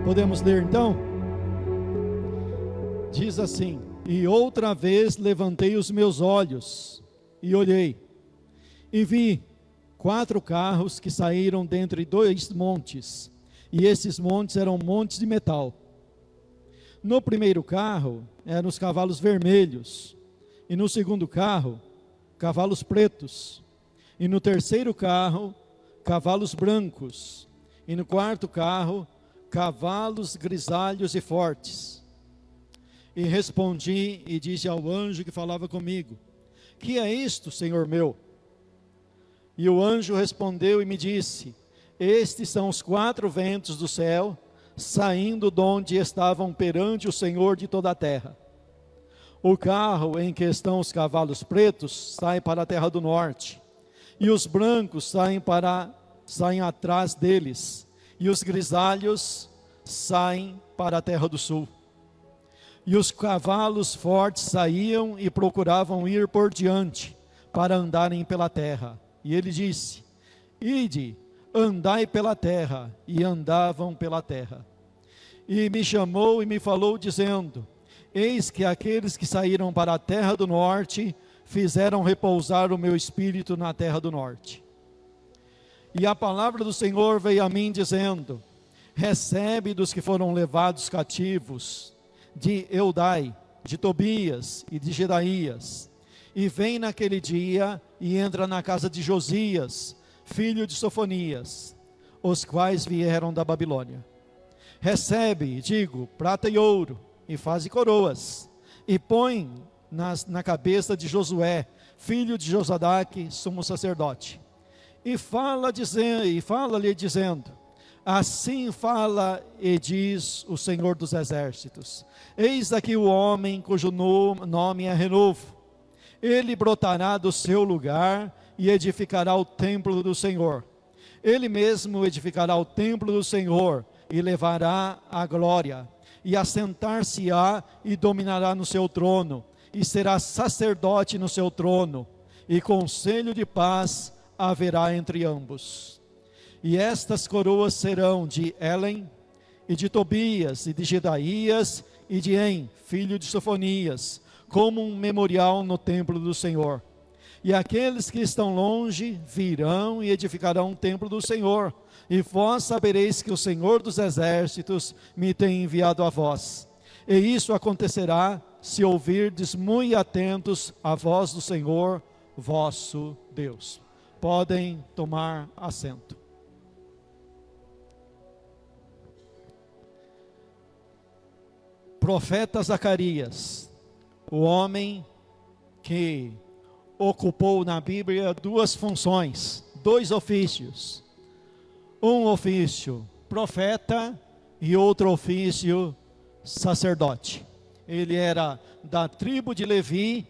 Podemos ler então? Diz assim: E outra vez levantei os meus olhos e olhei, e vi 4 carros que saíram dentre 2 montes, e esses montes eram montes de metal. No primeiro carro eram os cavalos vermelhos, e no segundo carro, cavalos pretos, e no terceiro carro, cavalos brancos, e no quarto carro, cavalos grisalhos e fortes. E respondi e disse ao anjo que falava comigo: Que é isto, Senhor meu? E o anjo respondeu e me disse: Estes são os 4 ventos do céu, saindo de onde estavam perante o Senhor de toda a terra. O carro em que estão os cavalos pretos sai para a terra do norte, e os brancos saem atrás deles, e os grisalhos saem para a terra do sul. E os cavalos fortes saíam e procuravam ir por diante, para andarem pela terra. E ele disse: Ide, andai pela terra. E andavam pela terra. E me chamou e me falou, dizendo: Eis que aqueles que saíram para a terra do norte fizeram repousar o meu espírito na terra do norte. E a palavra do Senhor veio a mim, dizendo: Recebe dos que foram levados cativos, de Eudai, de Tobias e de Jedaías, e vem naquele dia e entra na casa de Josias, filho de Sofonias, os quais vieram da Babilônia. Recebe, digo, prata e ouro, e faze coroas, e põe na cabeça de Josué, filho de Josadaque, sumo sacerdote. E fala-lhe dizendo: Assim fala e diz o Senhor dos Exércitos: Eis aqui o homem cujo nome é Renovo. Ele brotará do seu lugar e edificará o templo do Senhor. Ele mesmo edificará o templo do Senhor e levará a glória, e assentar-se-á e dominará no seu trono, e será sacerdote no seu trono, e conselho de paz haverá entre ambos. E estas coroas serão de Helen, e de Tobias, e de Jedaías, e de En, filho de Sofonias, como um memorial no templo do Senhor. E aqueles que estão longe virão e edificarão o templo do Senhor, e vós sabereis que o Senhor dos Exércitos me tem enviado a vós. E isso acontecerá se ouvirdes muito atentos a voz do Senhor, vosso Deus. Podem tomar assento. Profeta Zacarias, o homem que ocupou na Bíblia 2 funções, 2 ofícios. Um ofício profeta e outro ofício sacerdote. Ele era da tribo de Levi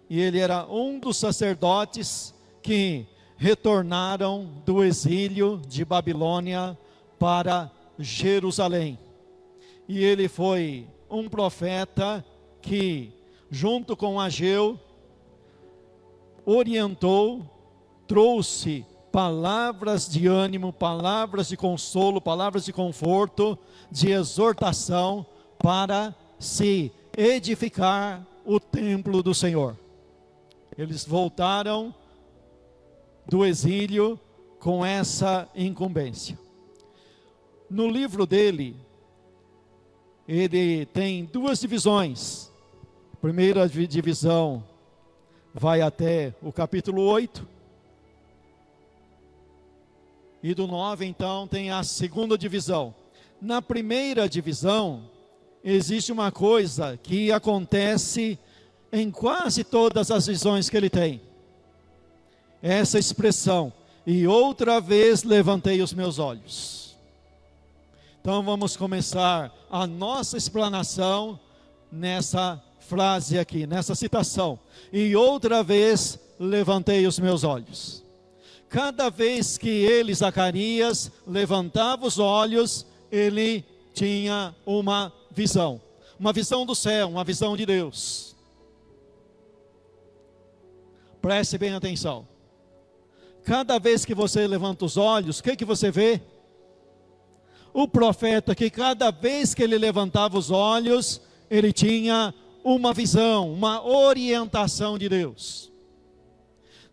e ele era um dos sacerdotes que retornaram do exílio de Babilônia para Jerusalém. E ele foi um profeta que, junto com Ageu, orientou, trouxe palavras de ânimo, palavras de consolo, palavras de conforto, de exortação, para se edificar o templo do Senhor. Eles voltaram do exílio com essa incumbência. No livro dele, ele tem 2 divisões. A primeira divisão vai até o capítulo 8. E do 9, então, tem a segunda divisão. Na primeira divisão, existe uma coisa que acontece em quase todas as visões que ele tem. Essa expressão: e outra vez levantei os meus olhos. Então vamos começar a nossa explanação nessa frase aqui, nessa citação. E outra vez levantei os meus olhos. Cada vez que ele, Zacarias, levantava os olhos, ele tinha uma visão do céu, uma visão de Deus. Preste bem atenção. Cada vez que você levanta os olhos, o que você vê? o profeta que cada vez que ele levantava os olhos, ele tinha uma visão, uma orientação de Deus.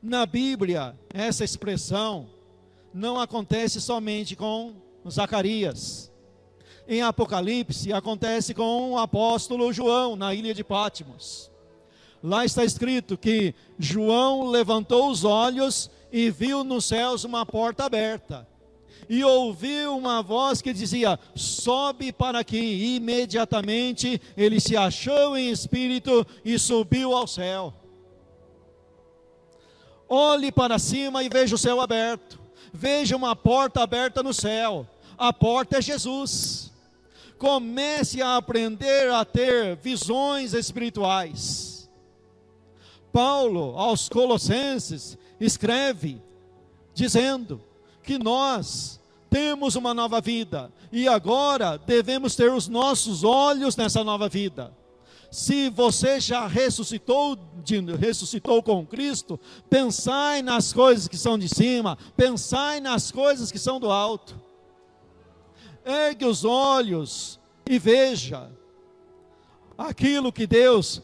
Na Bíblia, essa expressão não acontece somente com Zacarias. Em Apocalipse, acontece com o apóstolo João, na ilha de Patmos. Lá está escrito que João levantou os olhos e viu nos céus uma porta aberta. E ouviu uma voz que dizia: sobe para aqui. E imediatamente ele se achou em espírito e subiu ao céu. Olhe para cima e veja o céu aberto. Veja uma porta aberta no céu. A porta é Jesus. Comece a aprender a ter visões espirituais. Paulo, aos Colossenses, escreve dizendo que nós temos uma nova vida e agora devemos ter os nossos olhos nessa nova vida. Se você já ressuscitou com Cristo, pensai nas coisas que são de cima, pensai nas coisas que são do alto. Ergue os olhos e veja aquilo que Deus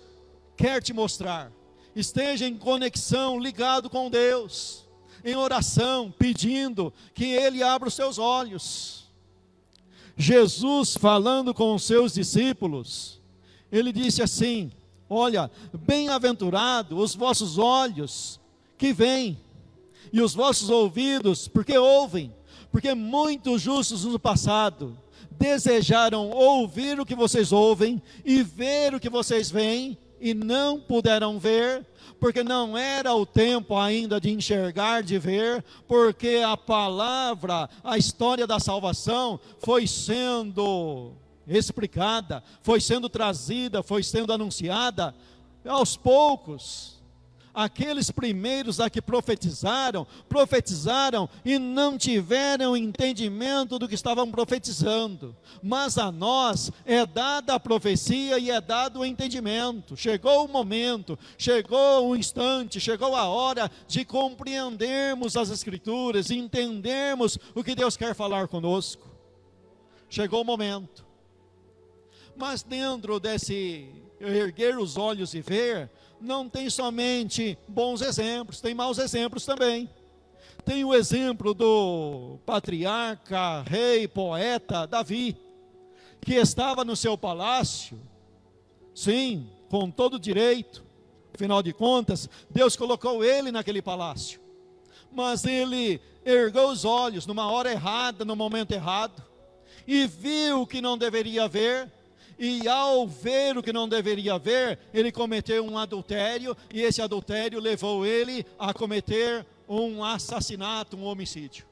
quer te mostrar. Esteja em conexão, ligado com Deus, em oração, pedindo que Ele abra os seus olhos. Jesus, falando com os seus discípulos, Ele disse assim: olha, bem-aventurado os vossos olhos que veem, e os vossos ouvidos, porque ouvem, porque muitos justos no passado desejaram ouvir o que vocês ouvem e ver o que vocês veem, e não puderam ver, porque não era o tempo ainda de enxergar, de ver, porque a palavra, a história da salvação foi sendo explicada, foi sendo trazida, foi sendo anunciada aos poucos. Aqueles primeiros a que profetizaram e não tiveram entendimento do que estavam profetizando. Mas a nós é dada a profecia e é dado o entendimento. Chegou o momento, chegou o instante, chegou a hora de compreendermos as Escrituras, entendermos o que Deus quer falar conosco. Chegou o momento. Mas dentro desse erguer os olhos e ver, não tem somente bons exemplos, tem maus exemplos também. Tem o exemplo do patriarca, rei, poeta Davi, que estava no seu palácio, sim, com todo direito, afinal de contas, Deus colocou ele naquele palácio, mas ele ergueu os olhos numa hora errada, no momento errado, e viu o que não deveria ver. E ao ver o que não deveria ver, ele cometeu um adultério, e esse adultério levou ele a cometer um assassinato, um homicídio,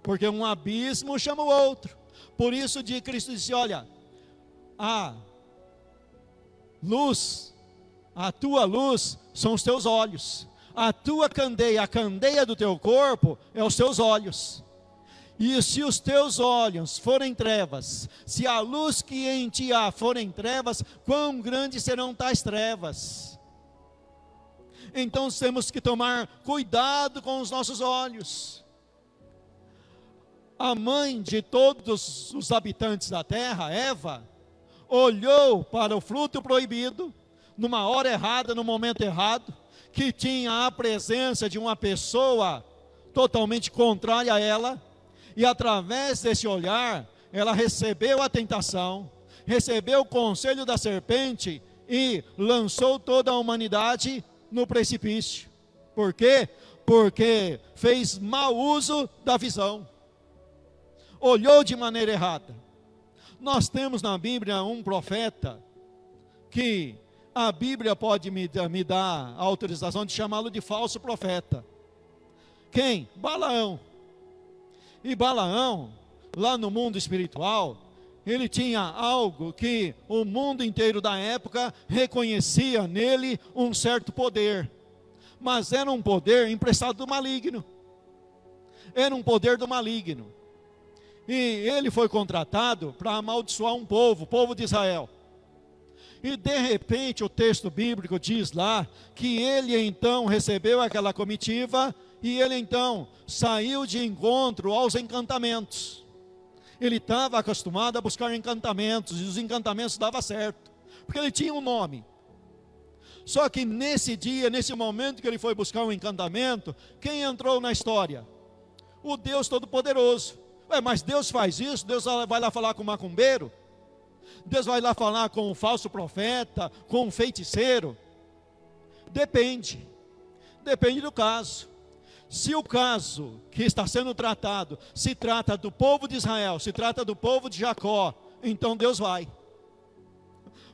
porque um abismo chama o outro. Por isso Cristo disse: olha, a luz, a tua luz são os teus olhos, a tua candeia, a candeia do teu corpo é os teus olhos. E se os teus olhos forem trevas, se a luz que em ti há forem trevas, quão grandes serão tais trevas? Então temos que tomar cuidado com os nossos olhos. A mãe de todos os habitantes da terra, Eva, olhou para o fruto proibido, numa hora errada, no momento errado, que tinha a presença de uma pessoa totalmente contrária a ela, e através desse olhar, ela recebeu a tentação, recebeu o conselho da serpente e lançou toda a humanidade no precipício. Por quê? Porque fez mau uso da visão, olhou de maneira errada. Nós temos na Bíblia um profeta, que a Bíblia pode me dar a autorização de chamá-lo de falso profeta. Quem? Balaão. E Balaão, lá no mundo espiritual, ele tinha algo que o mundo inteiro da época reconhecia nele um certo poder, mas era um poder emprestado do maligno, era um poder do maligno, e ele foi contratado para amaldiçoar um povo, o povo de Israel. E de repente o texto bíblico diz lá, que ele então recebeu aquela comitiva, e ele então saiu de encontro aos encantamentos. Ele estava acostumado a buscar encantamentos, e os encantamentos davam certo, porque ele tinha um nome. Só que nesse dia, nesse momento que ele foi buscar um encantamento, quem entrou na história? O Deus Todo-Poderoso. Mas Deus faz isso? Deus vai lá falar com o macumbeiro? Deus vai lá falar com o falso profeta, com o feiticeiro? Depende do caso. Se o caso que está sendo tratado se trata do povo de Israel, se trata do povo de Jacó, então Deus vai,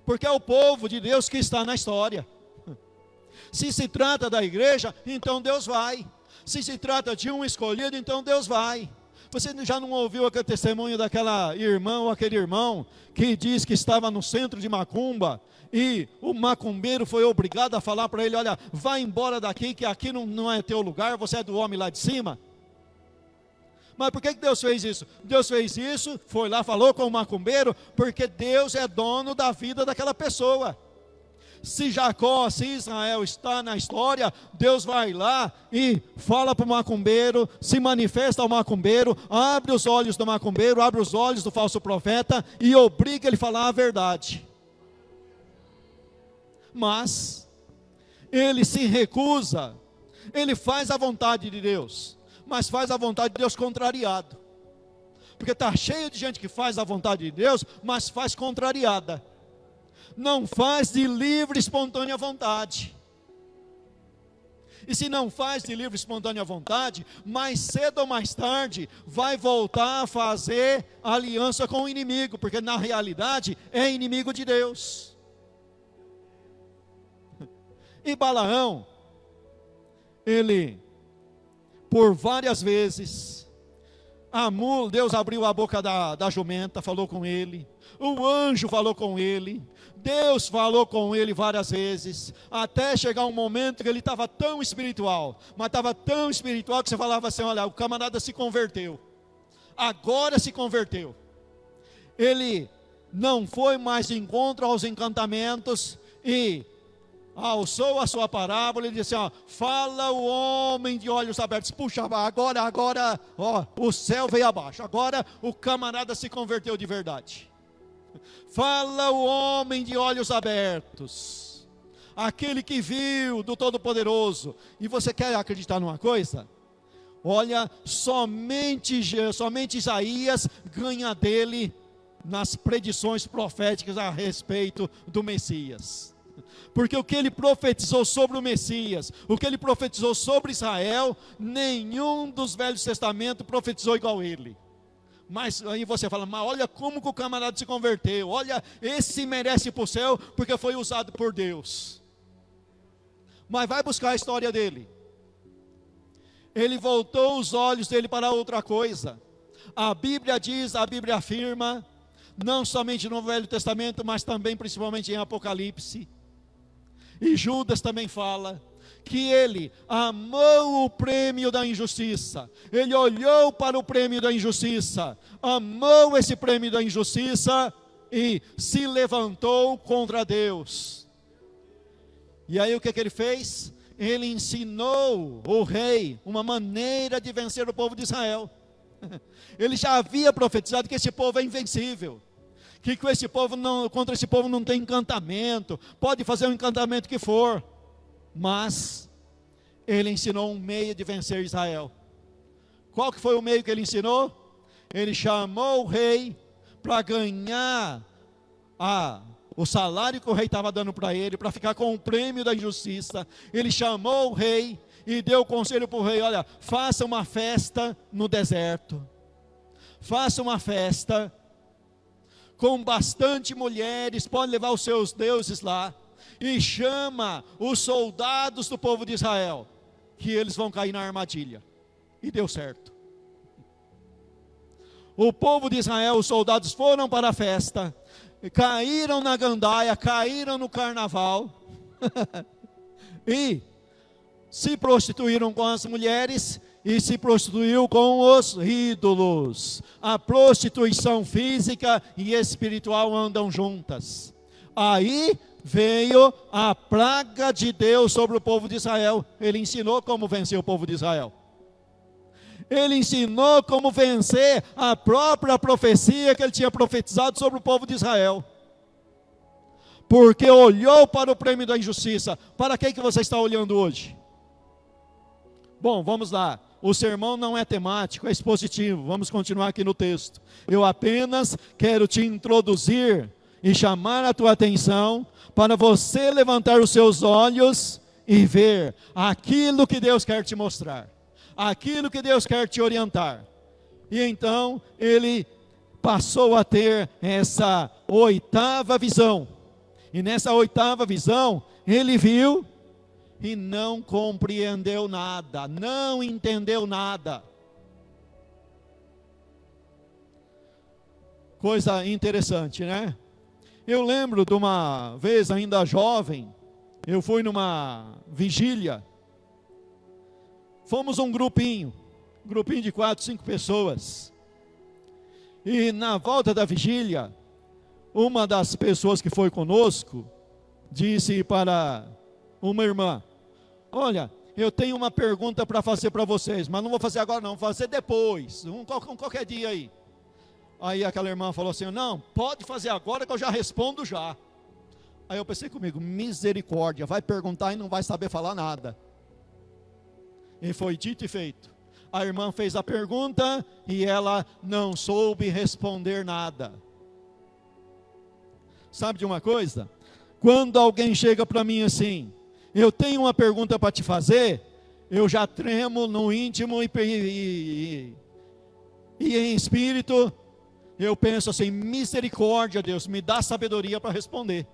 porque é o povo de Deus que está na história. Se se trata da igreja, então Deus vai. Se se trata de um escolhido, então Deus vai. Você já não ouviu aquele testemunho daquela irmã ou aquele irmão que diz que estava no centro de macumba e o macumbeiro foi obrigado a falar para ele: olha, vai embora daqui, que aqui não é teu lugar, você é do homem lá de cima? Mas por que Deus fez isso? Deus fez isso, foi lá, falou com o macumbeiro, porque Deus é dono da vida daquela pessoa. Se Jacó, se Israel está na história, Deus vai lá e fala para o macumbeiro, se manifesta ao macumbeiro, abre os olhos do macumbeiro, abre os olhos do falso profeta e obriga ele a falar a verdade. Mas ele se recusa, ele faz a vontade de Deus, mas faz a vontade de Deus contrariado, porque está cheio de gente que faz a vontade de Deus, mas faz contrariada. Não faz de livre e espontânea vontade. E se não faz de livre e espontânea vontade, mais cedo ou mais tarde vai voltar a fazer aliança com o inimigo, porque na realidade é inimigo de Deus. E Balaão, ele por várias vezes, Deus abriu a boca da jumenta, falou com ele, o anjo falou com ele, Deus falou com ele várias vezes, até chegar um momento que ele estava tão espiritual, mas estava tão espiritual que você falava assim: olha, o camarada se converteu, agora se converteu. Ele não foi mais de encontro aos encantamentos e alçou a sua parábola e disse: ó, fala o homem de olhos abertos. Puxa, agora, ó, o céu veio abaixo, agora o camarada se converteu de verdade. Fala o homem de olhos abertos, aquele que viu do Todo-Poderoso. E você quer acreditar numa coisa? Olha, somente Isaías ganha dele nas predições proféticas a respeito do Messias. Porque o que ele profetizou sobre o Messias, o que ele profetizou sobre Israel, nenhum dos Velhos Testamentos profetizou igual ele. Mas aí você fala: mas olha como que o camarada se converteu, olha, esse merece ir para o céu, porque foi usado por Deus. Mas vai buscar a história dele. Ele voltou os olhos dele para outra coisa. A Bíblia diz, a Bíblia afirma, não somente no Velho Testamento, mas também principalmente em Apocalipse, e Judas também fala, que ele amou o prêmio da injustiça. Ele olhou para o prêmio da injustiça, amou esse prêmio da injustiça e se levantou contra Deus. E aí o que ele fez? Ele ensinou o rei uma maneira de vencer o povo de Israel. Ele já havia profetizado que esse povo é invencível, que com esse povo contra esse povo não tem encantamento, pode fazer o encantamento que for. Mas ele ensinou um meio de vencer Israel. Qual que foi o meio que ele ensinou? Ele chamou o rei para ganhar o salário que o rei estava dando para ele, para ficar com o prêmio da injustiça. Ele chamou o rei e deu o conselho para o rei: olha, faça uma festa no deserto, faça uma festa com bastante mulheres, pode levar os seus deuses lá, e chama os soldados do povo de Israel, que eles vão cair na armadilha. E deu certo. O povo de Israel, os soldados foram para a festa, caíram na gandaia, caíram no carnaval, e se prostituíram com as mulheres, e se prostituiu com os ídolos. A prostituição física e espiritual andam juntas. Aí veio a praga de Deus sobre o povo de Israel. Ele ensinou como vencer o povo de Israel. Ele ensinou como vencer a própria profecia que ele tinha profetizado sobre o povo de Israel. Porque olhou para o prêmio da injustiça. Para que você está olhando hoje? Bom, vamos lá. O sermão não é temático, é expositivo. Vamos continuar aqui no texto. Eu apenas quero te introduzir e chamar a tua atenção para você levantar os seus olhos e ver aquilo que Deus quer te mostrar, aquilo que Deus quer te orientar. E então ele passou a ter essa oitava visão. E nessa oitava visão, ele viu e não compreendeu nada, não entendeu nada. Coisa interessante, né? Eu lembro de uma vez, ainda jovem, eu fui numa vigília. Fomos um grupinho de 4, 5 pessoas. E na volta da vigília, uma das pessoas que foi conosco disse para uma irmã: olha, eu tenho uma pergunta para fazer para vocês, mas não vou fazer agora não, vou fazer depois, qualquer dia aí. Aí aquela irmã falou assim: não, pode fazer agora que eu já respondo já. Aí eu pensei comigo: misericórdia, vai perguntar e não vai saber falar nada. E foi dito e feito. A irmã fez a pergunta e ela não soube responder nada. Sabe de uma coisa? Quando alguém chega para mim assim: eu tenho uma pergunta para te fazer, eu já tremo no íntimo e em espírito, eu penso assim: misericórdia, Deus, me dá sabedoria para responder.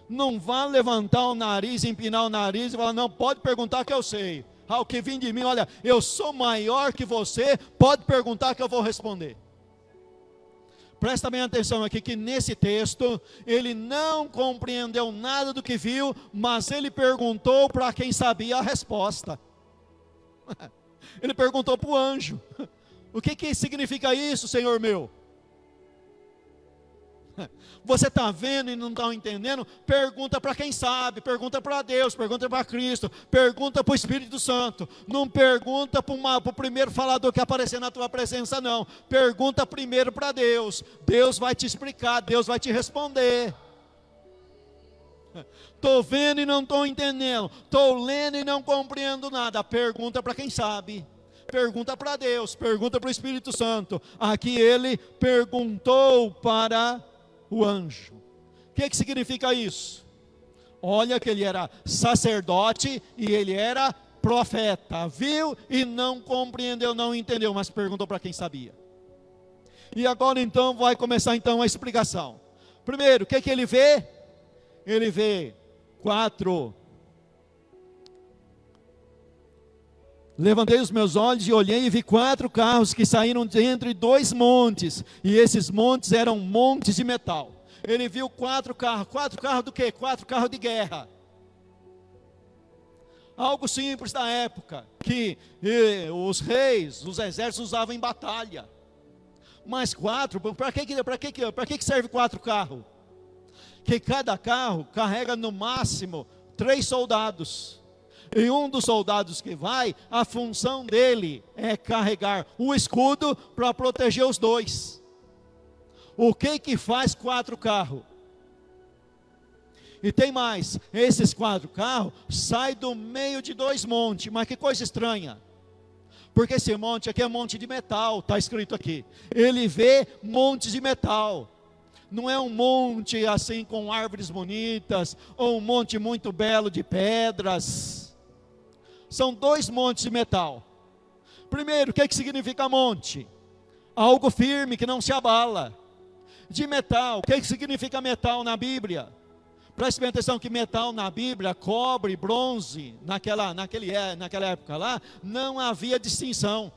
Não vá levantar o nariz, empinar o nariz e falar: não, pode perguntar que eu sei. O que vem de mim, olha, eu sou maior que você, pode perguntar que eu vou responder. Presta bem atenção aqui que nesse texto, ele não compreendeu nada do que viu, mas ele perguntou para quem sabia a resposta. Ele perguntou para o anjo: o que significa isso, Senhor meu? Você está vendo e não está entendendo? Pergunta para quem sabe, pergunta para Deus, pergunta para Cristo, pergunta para o Espírito Santo. Não pergunta para o primeiro falador que aparecer na tua presença, não. Pergunta primeiro para Deus. Deus vai te explicar, Deus vai te responder. Estou vendo e não estou entendendo, estou lendo e não compreendo nada. Pergunta para quem sabe. Pergunta para Deus, pergunta para o Espírito Santo. Aqui ele perguntou para o anjo. O que significa isso? Olha que ele era sacerdote e ele era profeta. Viu e não compreendeu, não entendeu, mas perguntou para quem sabia. E agora então vai começar então a explicação. Primeiro, o que ele vê? Ele vê 4. Levantei os meus olhos e olhei e vi 4 carros que saíram de entre 2 montes. E esses montes eram montes de metal. Ele viu 4 carros. 4 carros do quê? 4 carros de guerra. Algo simples da época, que os reis, os exércitos usavam em batalha. Mas 4, para que serve 4 carros? Que cada carro carrega no máximo 3 soldados. E um dos soldados que vai, a função dele é carregar o escudo para proteger os 2. O que faz 4 carros? E tem mais, esses 4 carros saem do meio de 2 montes, mas que coisa estranha. Porque esse monte aqui é monte de metal, está escrito aqui. Ele vê montes de metal. Não é um monte assim com árvores bonitas, ou um monte muito belo de pedras. São 2 montes de metal. Primeiro, o que significa monte? Algo firme, que não se abala. De metal, o que significa metal na Bíblia? Preste bem atenção que metal na Bíblia, cobre, bronze, naquela época lá, não havia distinção.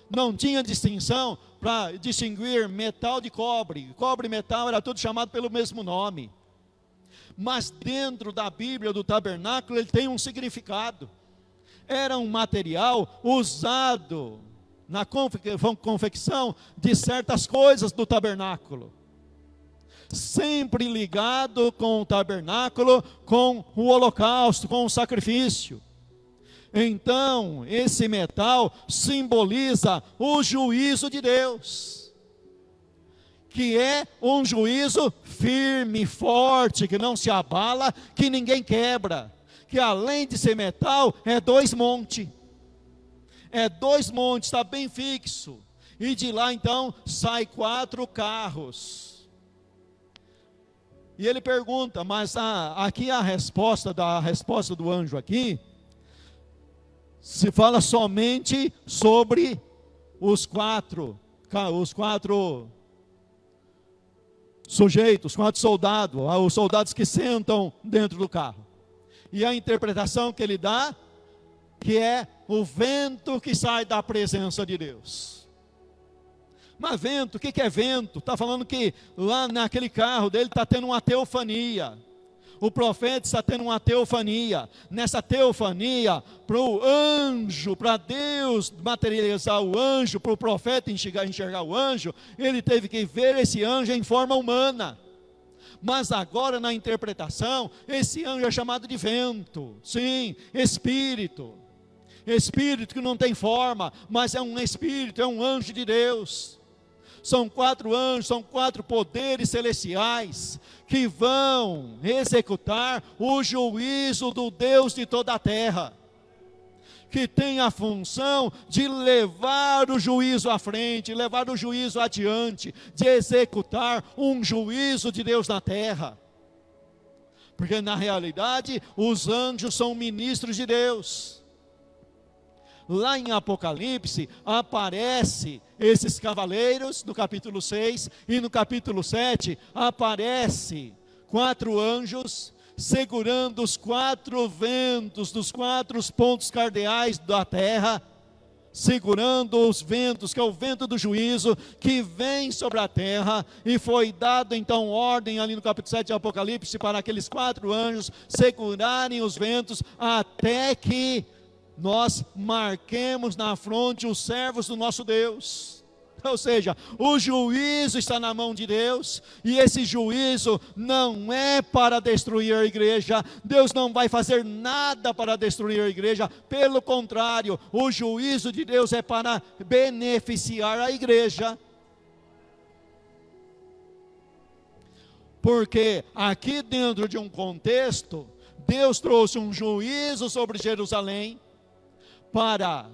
Não tinha distinção para distinguir metal de cobre. Cobre e metal era tudo chamado pelo mesmo nome. Mas dentro da Bíblia, do tabernáculo, ele tem um significado. Era um material usado na confecção de certas coisas do tabernáculo. Sempre ligado com o tabernáculo, com o holocausto, com o sacrifício. Então, esse metal simboliza o juízo de Deus, que é um juízo firme, forte, que não se abala, que ninguém quebra, que além de ser metal, é 2 montes, está bem fixo, e de lá então, sai 4 carros, e ele pergunta, mas aqui a resposta do anjo aqui, se fala somente sobre os quatro sujeitos, 4 soldados, os soldados que sentam dentro do carro. E a interpretação que ele dá, que é o vento que sai da presença de Deus. Mas vento, o que é vento? Está falando que lá naquele carro dele está tendo uma teofania. O profeta está tendo uma teofania. Nessa teofania, para o anjo, para Deus materializar o anjo, para o profeta enxergar o anjo, ele teve que ver esse anjo em forma humana. Mas agora na interpretação, esse anjo é chamado de vento. Sim, espírito. Espírito que não tem forma, mas é um espírito, é um anjo de Deus. São 4 anjos, são 4 poderes celestiais que vão executar o juízo do Deus de toda a terra, que tem a função de levar o juízo à frente, levar o juízo adiante, de executar um juízo de Deus na terra. Porque na realidade, os anjos são ministros de Deus. Lá em Apocalipse, aparece esses cavaleiros, no capítulo 6, e no capítulo 7, aparece 4 anjos, segurando os 4 ventos, dos 4 pontos cardeais da terra, segurando os ventos, que é o vento do juízo, que vem sobre a terra, e foi dado então ordem ali no capítulo 7 de Apocalipse, para aqueles 4 anjos segurarem os ventos, até que nós marquemos na fronte os servos do nosso Deus. Ou seja, o juízo está na mão de Deus, e esse juízo não é para destruir a igreja. Deus não vai fazer nada para destruir a igreja, pelo contrário, o juízo de Deus é para beneficiar a igreja. Porque aqui dentro de um contexto, Deus trouxe um juízo sobre Jerusalém, para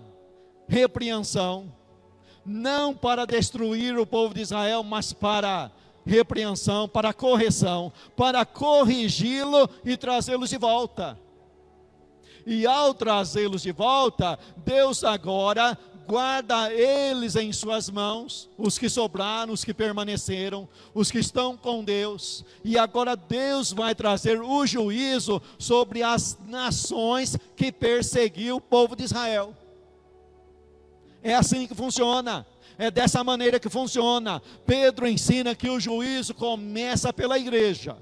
repreensão, não para destruir o povo de Israel, mas para repreensão, para correção, para corrigi-lo e trazê-los de volta. E ao trazê-los de volta, Deus agora guarda eles em suas mãos, os que sobraram, os que permaneceram, os que estão com Deus, e agora Deus vai trazer o juízo sobre as nações que perseguiu o povo de Israel. É assim que funciona, é dessa maneira que funciona. Pedro ensina que o juízo começa pela igreja,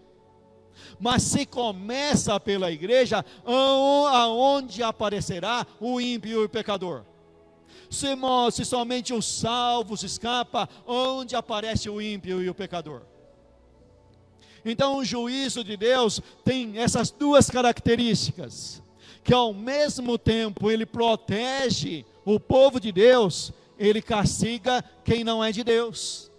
mas se começa pela igreja, aonde aparecerá o ímpio e o pecador? Se somente os salvos escapam, onde aparece o ímpio e o pecador? Então o juízo de Deus tem essas 2 características, que ao mesmo tempo ele protege o povo de Deus, ele castiga quem não é de Deus.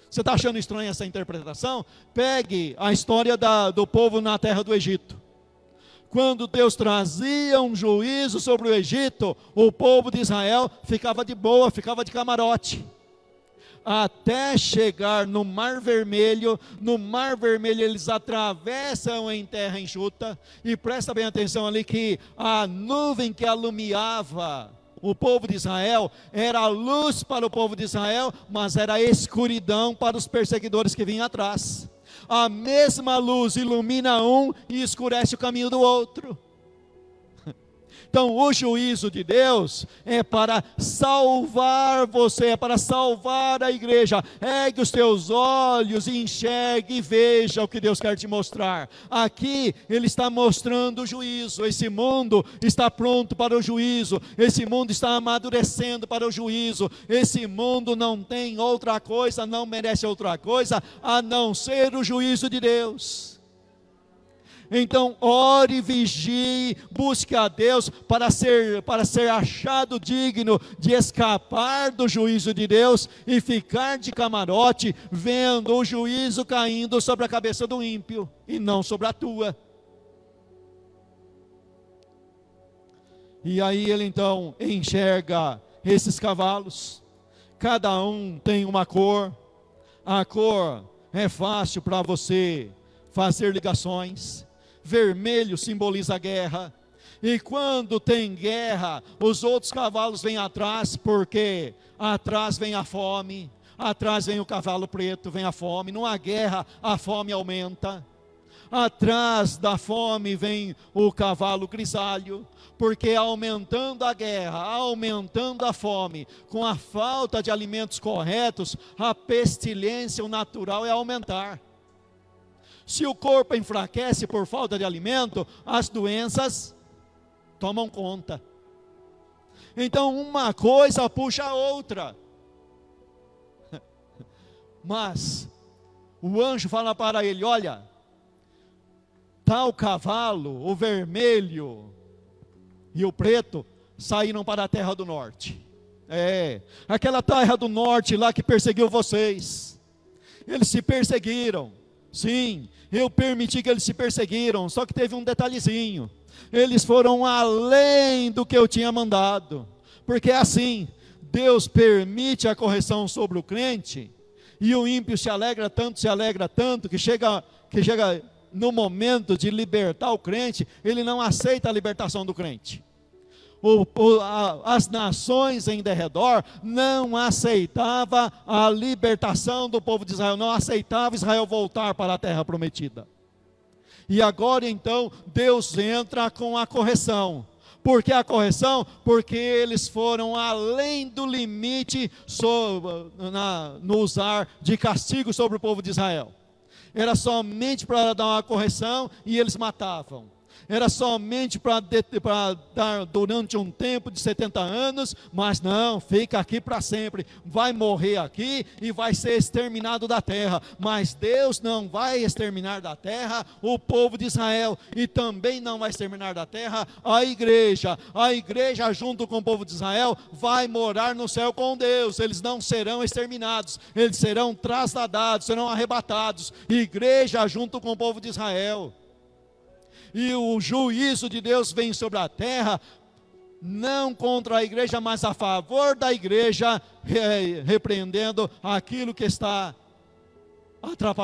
Você está achando estranha essa interpretação? Pegue a história do povo na terra do Egito. Quando Deus trazia um juízo sobre o Egito, o povo de Israel ficava de boa, ficava de camarote, até chegar no Mar Vermelho. No Mar Vermelho eles atravessam em terra enxuta, e presta bem atenção ali que a nuvem que alumiava o povo de Israel era a luz para o povo de Israel, mas era a escuridão para os perseguidores que vinham atrás. A mesma luz ilumina um e escurece o caminho do outro. Então o juízo de Deus é para salvar você, é para salvar a igreja. Ergue os teus olhos e enxergue e veja o que Deus quer te mostrar. Aqui Ele está mostrando o juízo. Esse mundo está pronto para o juízo, esse mundo está amadurecendo para o juízo. Esse mundo não tem outra coisa, não merece outra coisa a não ser o juízo de Deus. Então ore, vigie, busque a Deus para ser achado digno de escapar do juízo de Deus e ficar de camarote vendo o juízo caindo sobre a cabeça do ímpio e não sobre a tua. E aí ele então enxerga esses cavalos, cada um tem uma cor, a cor é fácil para você fazer ligações. Vermelho simboliza a guerra, e quando tem guerra, os outros cavalos vêm atrás, porque atrás vem a fome, atrás vem o cavalo preto, vem a fome. Numa guerra a fome aumenta, atrás da fome vem o cavalo grisalho, porque aumentando a guerra, aumentando a fome, com a falta de alimentos corretos, a pestilência, o natural é aumentar. Se o corpo enfraquece por falta de alimento, as doenças tomam conta. Então uma coisa puxa a outra. Mas o anjo fala para ele: olha, tal cavalo, o vermelho e o preto, saíram para a terra do norte. Aquela terra do norte lá que perseguiu vocês. Eles se perseguiram. Sim, eu permiti que eles se perseguiram, só que teve um detalhezinho. Eles foram além do que eu tinha mandado. Porque é assim, Deus permite a correção sobre o crente, e o ímpio se alegra tanto, que chega no momento de libertar o crente, ele não aceita a libertação do crente. As nações em derredor não aceitavam a libertação do povo de Israel, não aceitava Israel voltar para a terra prometida. E agora então Deus entra com a correção. Por que a correção? Porque eles foram além do limite no usar de castigo sobre o povo de Israel. Era somente para dar uma correção e eles matavam. Era somente para dar durante um tempo de 70 anos, mas não, fica aqui para sempre, vai morrer aqui e vai ser exterminado da terra. Mas Deus não vai exterminar da terra o povo de Israel, e também não vai exterminar da terra a igreja junto com o povo de Israel vai morar no céu com Deus. Eles não serão exterminados, eles serão trasladados, serão arrebatados, igreja junto com o povo de Israel. E o juízo de Deus vem sobre a terra, não contra a igreja, mas a favor da igreja, repreendendo aquilo que está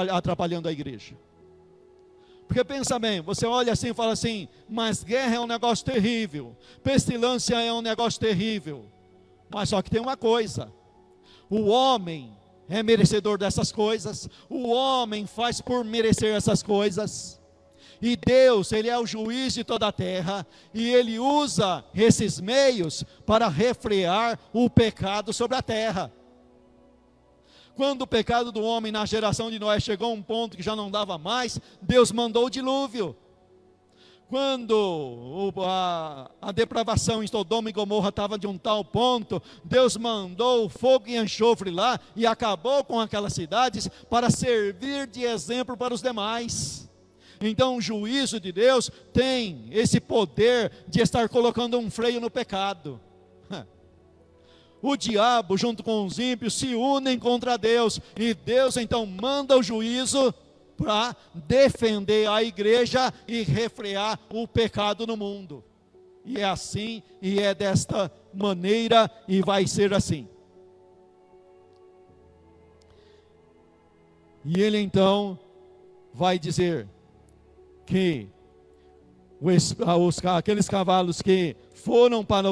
atrapalhando a igreja. Porque pensa bem, você olha assim e fala assim: mas guerra é um negócio terrível, pestilência é um negócio terrível. Mas só que tem uma coisa: o homem é merecedor dessas coisas, o homem faz por merecer essas coisas. E Deus, Ele é o juiz de toda a terra, e Ele usa esses meios para refrear o pecado sobre a terra. Quando o pecado do homem na geração de Noé chegou a um ponto que já não dava mais, Deus mandou o dilúvio. Quando a depravação em Sodoma e Gomorra estava de um tal ponto, Deus mandou fogo e enxofre lá, e acabou com aquelas cidades para servir de exemplo para os demais. Então o juízo de Deus tem esse poder de estar colocando um freio no pecado. O diabo junto com os ímpios se unem contra Deus, e Deus então manda o juízo para defender a igreja e refrear o pecado no mundo. E é assim, e é desta maneira, e vai ser assim. E ele então vai dizer que aqueles cavalos que foram para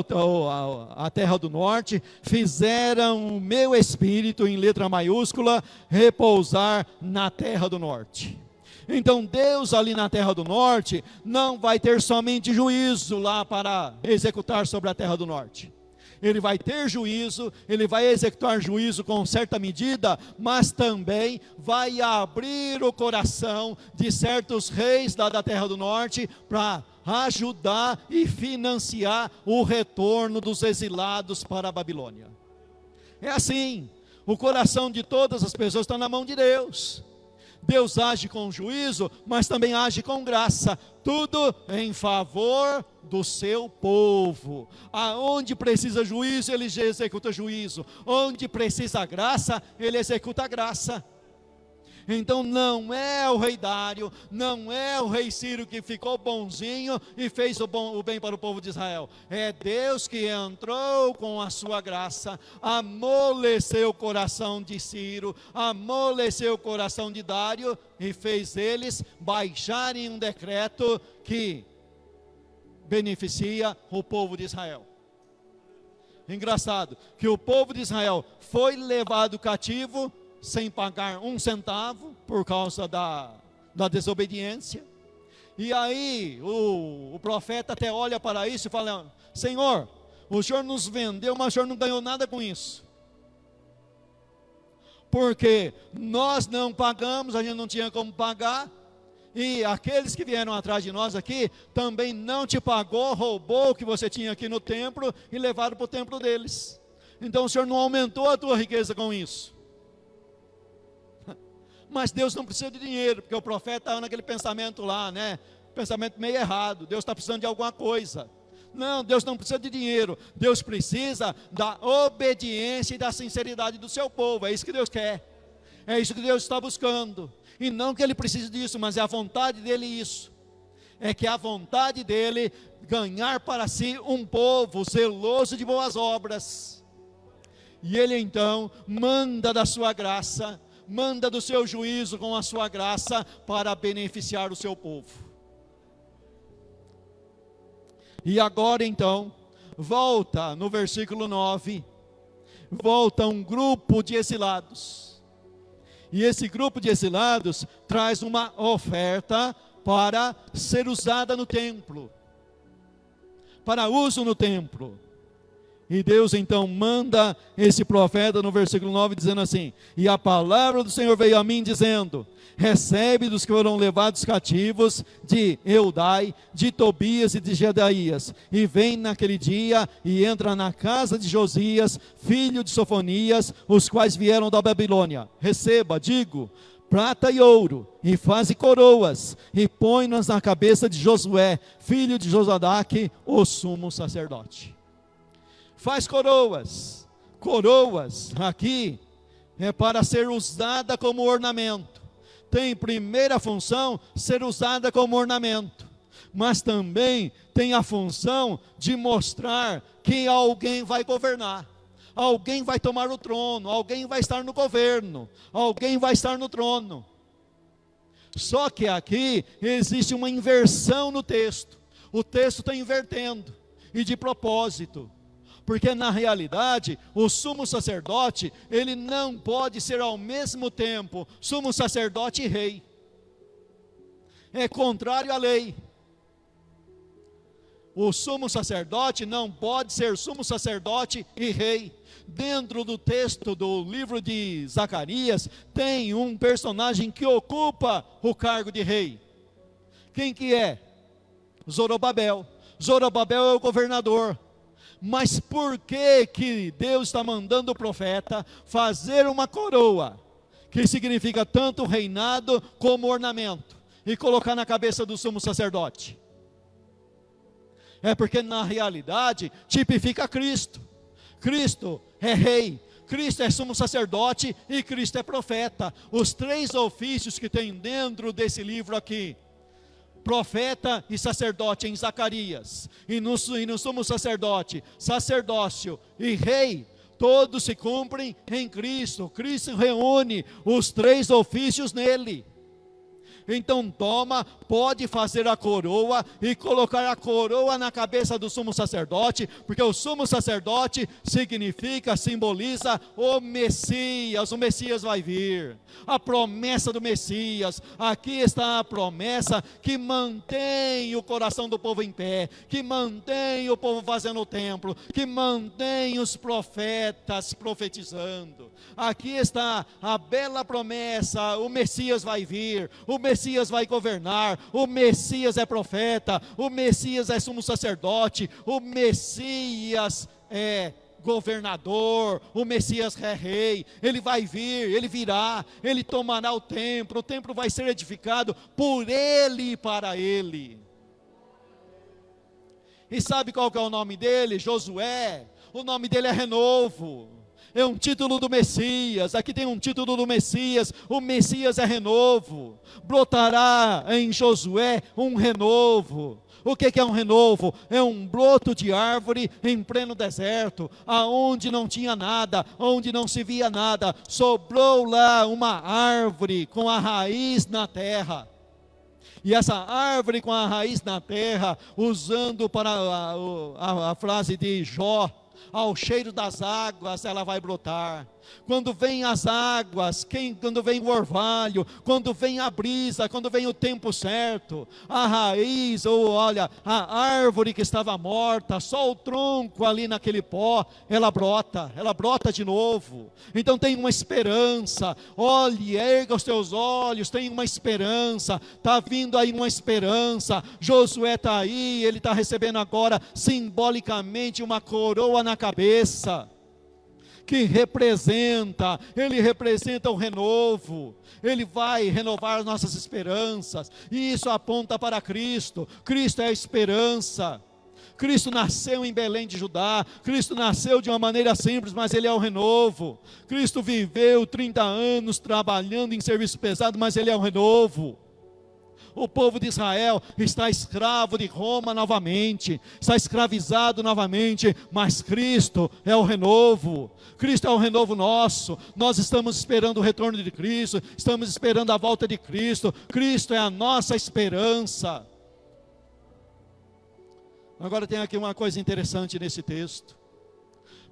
a terra do norte, fizeram o meu espírito, em letra maiúscula, repousar na terra do norte. Então Deus ali na terra do norte, não vai ter somente juízo lá para executar sobre a terra do norte. Ele vai ter juízo, ele vai executar juízo com certa medida, mas também vai abrir o coração de certos reis da terra do norte para ajudar e financiar o retorno dos exilados para a Babilônia. É assim, o coração de todas as pessoas está na mão de Deus. Deus age com juízo, mas também age com graça, tudo em favor do seu povo. Aonde precisa juízo, ele executa juízo. Onde precisa graça, ele executa graça. Então não é o rei Dário, não é o rei Ciro que ficou bonzinho e fez o bem para o povo de Israel. É Deus que entrou com a sua graça, amoleceu o coração de Ciro, amoleceu o coração de Dário e fez eles baixarem um decreto que beneficia o povo de Israel. Engraçado que o povo de Israel foi levado cativo sem pagar um centavo por causa da desobediência. E aí o profeta até olha para isso e fala: Senhor, o Senhor nos vendeu, mas o Senhor não ganhou nada com isso, porque nós não pagamos, a gente não tinha como pagar, e aqueles que vieram atrás de nós aqui também não te pagou, roubou o que você tinha aqui no templo e levaram para o templo deles. Então o Senhor não aumentou a tua riqueza com isso. Mas Deus não precisa de dinheiro, porque o profeta está naquele pensamento lá, né? Pensamento meio errado. Deus está precisando de alguma coisa. Não, Deus não precisa de dinheiro. Deus precisa da obediência e da sinceridade do seu povo. É isso que Deus quer. É isso que Deus está buscando. E não que Ele precise disso, mas é a vontade dEle isso. É que a vontade dEle ganhar para si um povo zeloso de boas obras. E Ele então manda da sua graça, manda do seu juízo com a sua graça para beneficiar o seu povo. E agora então, volta no versículo 9, volta um grupo de exilados. E esse grupo de exilados traz uma oferta para ser usada no templo, para uso no templo. E Deus então manda esse profeta no versículo 9 dizendo assim: e a palavra do Senhor veio a mim dizendo: recebe dos que foram levados cativos de Eudai, de Tobias e de Gedaías, e vem naquele dia e entra na casa de Josias, filho de Sofonias, os quais vieram da Babilônia. Receba, digo, prata e ouro, e faze coroas, e põe-nas na cabeça de Josué, filho de Josadaque, o sumo sacerdote. Faz coroas. Coroas aqui é para ser usada como ornamento. Tem primeira função ser usada como ornamento, mas também tem a função de mostrar que alguém vai governar, alguém vai tomar o trono, alguém vai estar no governo, alguém vai estar no trono. Só que aqui existe uma inversão no texto. O texto está invertendo, e de propósito. Porque na realidade, o sumo sacerdote, ele não pode ser ao mesmo tempo sumo sacerdote e rei. É contrário à lei. O sumo sacerdote não pode ser sumo sacerdote e rei. Dentro do texto do livro de Zacarias, tem um personagem que ocupa o cargo de rei. Quem que é? Zorobabel. Zorobabel é o governador. Mas por que Deus está mandando o profeta fazer uma coroa, que significa tanto reinado como ornamento, e colocar na cabeça do sumo sacerdote? É porque na realidade tipifica Cristo. Cristo é rei, Cristo é sumo sacerdote e Cristo é profeta. Os três ofícios que tem dentro desse livro aqui: profeta e sacerdote em Zacarias, e no sumo sacerdote, sacerdócio e rei, todos se cumprem em Cristo. Cristo reúne os três ofícios nele. Então toma, pode fazer a coroa e colocar a coroa na cabeça do sumo sacerdote, porque o sumo sacerdote significa, simboliza o Messias vai vir, a promessa do Messias. Aqui está a promessa que mantém o coração do povo em pé, que mantém o povo fazendo o templo, que mantém os profetas profetizando. Aqui está a bela promessa: o Messias vai vir, o Messias vai governar, o Messias é profeta, o Messias é sumo sacerdote, o Messias é governador, o Messias é rei, ele vai vir, ele virá, ele tomará o templo vai ser edificado por ele e para ele. E sabe qual que é o nome dele? Josué. O nome dele é renovo. É um título do Messias. Aqui tem um título do Messias. O Messias é renovo. Brotará em Josué um renovo. O que é um renovo? É um broto de árvore em pleno deserto, aonde não tinha nada, onde não se via nada. Sobrou lá uma árvore com a raiz na terra. E essa árvore com a raiz na terra, usando para a frase de Jó, ao cheiro das águas ela vai brotar. Quando vem as águas, quando vem o orvalho, quando vem a brisa, quando vem o tempo certo, a raiz, ou olha, a árvore que estava morta, só o tronco ali naquele pó, ela brota de novo. Então tem uma esperança. Olhe, erga os teus olhos, tem uma esperança, está vindo aí uma esperança. Josué está aí, ele está recebendo agora simbolicamente uma coroa na cabeça, que ele representa o renovo. Ele vai renovar nossas esperanças, e isso aponta para Cristo. Cristo é a esperança. Cristo nasceu em Belém de Judá, Cristo nasceu de uma maneira simples, mas Ele é o renovo. Cristo viveu 30 anos trabalhando em serviço pesado, mas Ele é o renovo. O povo de Israel está escravo de Roma novamente, está escravizado novamente, mas Cristo é o renovo. Cristo é o renovo nosso. Nós estamos esperando o retorno de Cristo, estamos esperando a volta de Cristo. Cristo é a nossa esperança. Agora tem aqui uma coisa interessante nesse texto,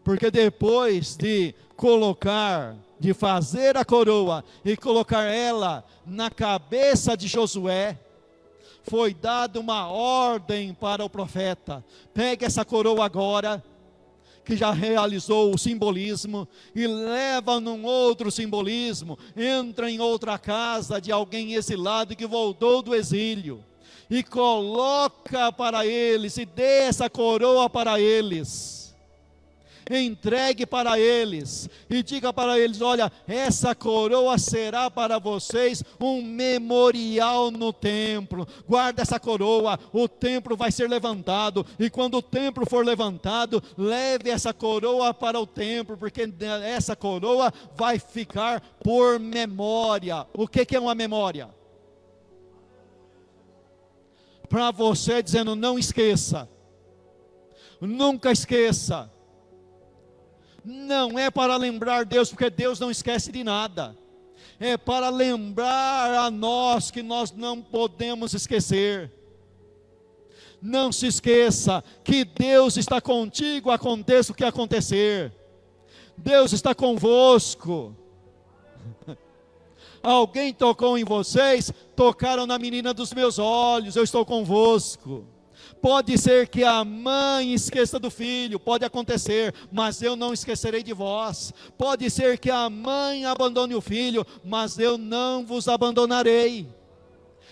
porque depois de fazer a coroa e colocar ela na cabeça de Josué, foi dada uma ordem para o profeta: pegue essa coroa agora, que já realizou o simbolismo, e leva num outro simbolismo, entra em outra casa de alguém exilado que voltou do exílio, e coloca para eles, e dê essa coroa para eles, entregue para eles, e diga para eles: olha, essa coroa será para vocês um memorial no templo. Guarda essa coroa, o templo vai ser levantado, e quando o templo for levantado, leve essa coroa para o templo, porque essa coroa vai ficar por memória. O que é uma memória? Para você, dizendo: não esqueça, nunca esqueça. Não é para lembrar Deus, porque Deus não esquece de nada. É para lembrar a nós que nós não podemos esquecer. Não se esqueça que Deus está contigo, aconteça o que acontecer. Deus está convosco. Alguém tocou em vocês, tocaram na menina dos meus olhos, eu estou convosco. Pode ser que a mãe esqueça do filho, pode acontecer, mas eu não esquecerei de vós. Pode ser que a mãe abandone o filho, mas eu não vos abandonarei.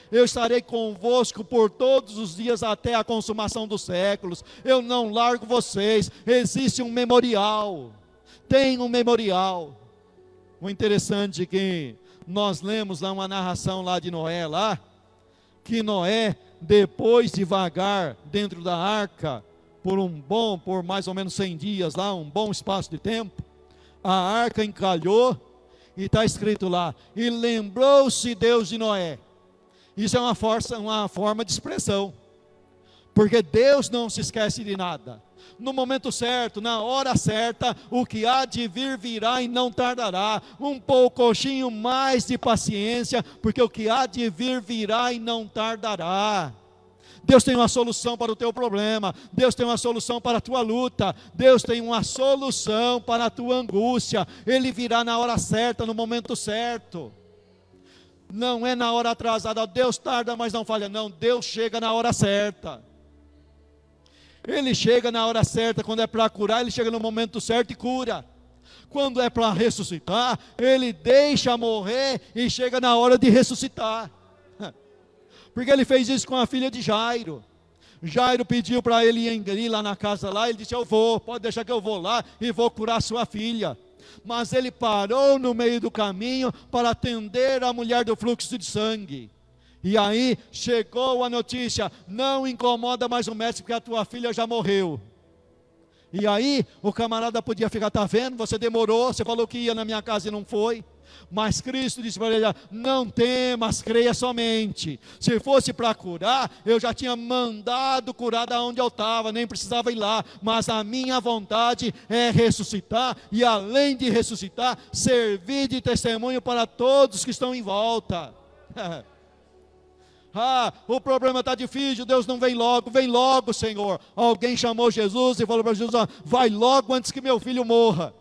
Eu estarei convosco por todos os dias até a consumação dos séculos. Eu não largo vocês. Existe um memorial. Tem um memorial. O interessante é que nós lemos lá uma narração lá de Noé, lá, que Noé, depois de vagar dentro da arca, por mais ou menos 100 dias lá, um bom espaço de tempo, a arca encalhou, e está escrito lá: e lembrou-se Deus de Noé. Isso é uma forma de expressão, porque Deus não se esquece de nada. No momento certo, na hora certa, o que há de vir virá e não tardará. Um pouquinho mais de paciência, porque o que há de vir virá e não tardará. Deus tem uma solução para o teu problema. Deus tem uma solução para a tua luta. Deus tem uma solução para a tua angústia. Ele virá na hora certa, no momento certo. Não é na hora atrasada. Deus tarda, mas não falha. Não, Deus chega na hora certa. Ele chega na hora certa. Quando é para curar, Ele chega no momento certo e cura. Quando é para ressuscitar, Ele deixa morrer e chega na hora de ressuscitar. Porque Ele fez isso com a filha de Jairo. Jairo pediu para ele ir lá na casa lá, ele disse: eu vou, pode deixar que eu vou lá e vou curar sua filha. Mas ele parou no meio do caminho para atender a mulher do fluxo de sangue. E aí chegou a notícia: não incomoda mais o mestre, porque a tua filha já morreu. E aí o camarada podia ficar: está vendo, você demorou, você falou que ia na minha casa e não foi. Mas Cristo disse para ele: não temas, creia somente. Se fosse para curar, eu já tinha mandado curar da onde eu estava, nem precisava ir lá. Mas a minha vontade é ressuscitar, e além de ressuscitar, servir de testemunho para todos que estão em volta. O problema está difícil, Deus não vem logo, Senhor. Alguém chamou Jesus e falou para Jesus: vai logo antes que meu filho morra.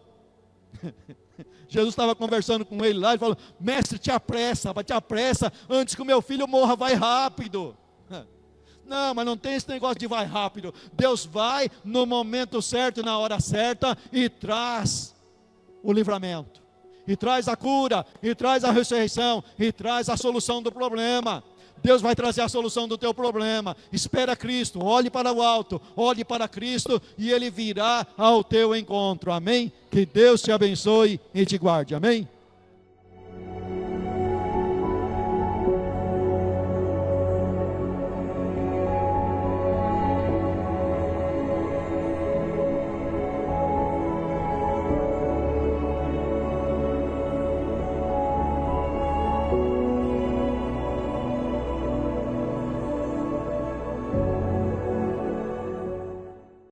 Jesus estava conversando com ele lá e falou: mestre, te apressa, antes que o meu filho morra, vai rápido. Não, mas não tem esse negócio de vai rápido. Deus vai no momento certo, na hora certa, e traz o livramento, e traz a cura, e traz a ressurreição, e traz a solução do problema. Deus vai trazer a solução do teu problema. Espera Cristo, olhe para o alto, olhe para Cristo, e Ele virá ao teu encontro. Amém? Que Deus te abençoe e te guarde. Amém?